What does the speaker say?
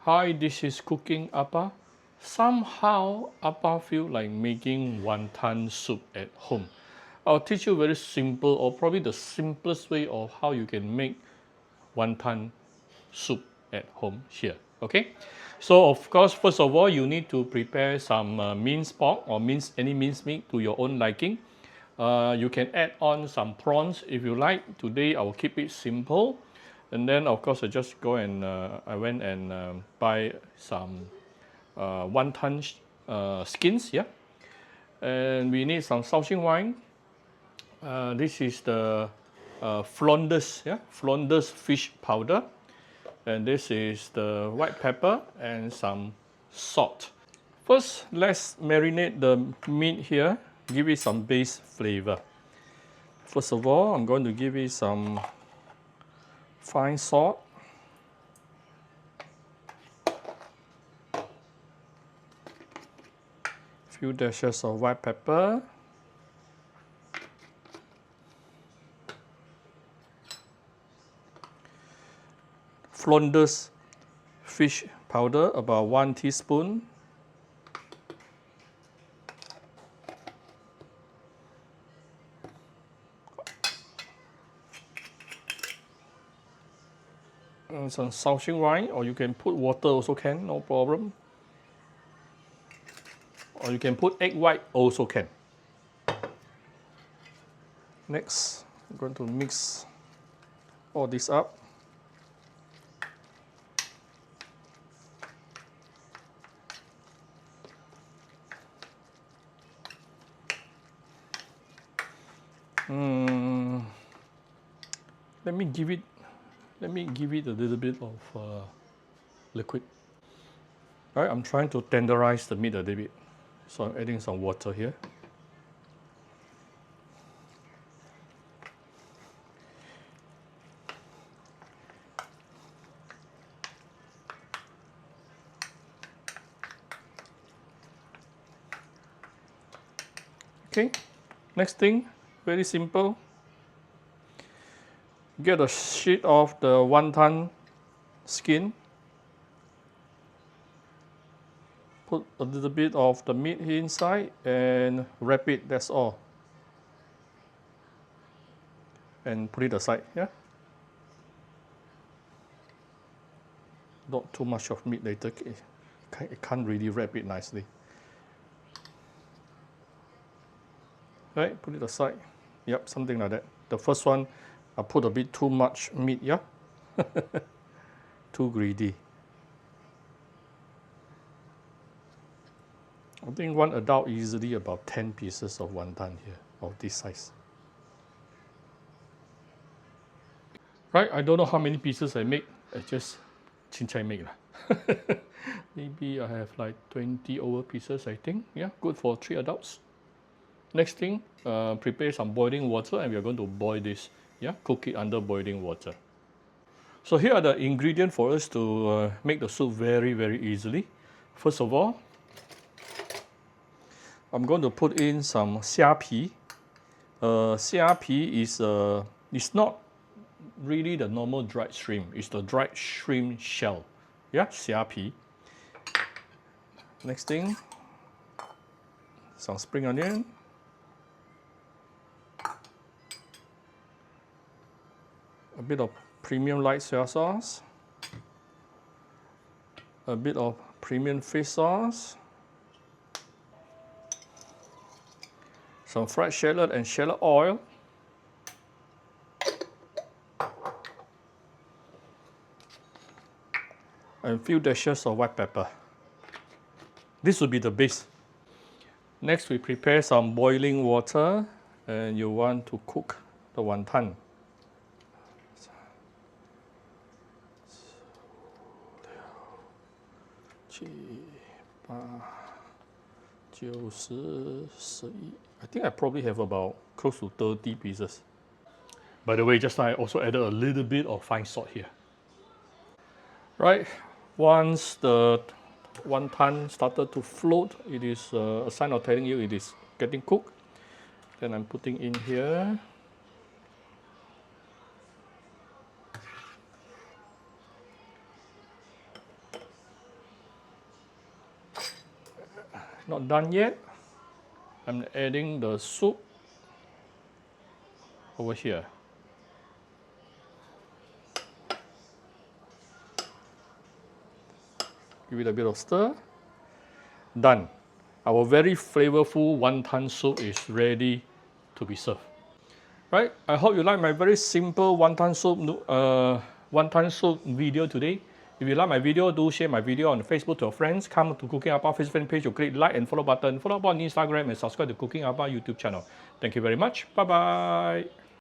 Hi, this is Cooking Appa. Somehow, Appa feel like making wonton soup at home. I'll teach you very simple or probably the simplest way of how you can make wonton soup at home here. Okay, so of course, first of all, you need to prepare some minced pork or any minced meat to your own liking. You can add on some prawns if you like. Today I will keep it simple. And then of course I just go and I went and buy some wonton skins, yeah. And we need some Shaoxing wine. This is the Flanders, yeah, Flanders fish powder. And this is the white pepper and some salt. First, let's marinate the meat here, give it some base flavor. First of all, I'm going to give it some fine salt. Few dashes of white pepper. Flanders fish powder, about 1 teaspoon. And some Shaoxing wine, or you can put water also can, no problem. Or you can put egg white also can. Next, I'm going to mix all this up. Let me give it a little bit of liquid. All right, I'm trying to tenderize the meat a little bit, so I'm adding some water here. Okay, next thing, very simple. Get a sheet of the wonton skin. Put a little bit of the meat inside and wrap it, that's all. And put it aside, yeah? Not too much of meat later, it can't really wrap it nicely. Right, put it aside. Yep, something like that. The first one, I put a bit too much meat, yeah? Too greedy. I think one adult easily about 10 pieces of wonton here, of this size. Right, I don't know how many pieces I make, I just chincai make lah. Maybe I have like 20 over pieces, I think. Yeah, good for 3 adults. Next thing, prepare some boiling water and we are going to boil this. Yeah, cook it under boiling water. So here are the ingredients for us to make the soup very, very easily. First of all, I'm going to put in some xiapi. Xiapi is not really the normal dried shrimp. It's the dried shrimp shell. Yeah, xiapi. Next thing, some spring onion. A bit of premium light soy sauce. A bit of premium fish sauce. Some fried shallot and shallot oil. And a few dashes of white pepper. This will be the base. Next, we prepare some boiling water, and you want to cook the wonton. I think I probably have about close to 30 pieces. By the way, just now I also added a little bit of fine salt here. Right, once the wonton started to float, it is a sign of telling you it is getting cooked. Then I'm putting in here. Not done yet. I'm adding the soup over here. Give it a bit of stir. Done. Our very flavorful wonton soup is ready to be served. Right? I hope you like my very simple wonton soup video today. If you like my video, do share my video on Facebook to your friends. Come to Cooking Appa Facebook fan page, you click like and follow button. Follow up on Instagram and subscribe to Cooking Appa YouTube channel. Thank you very much. Bye bye.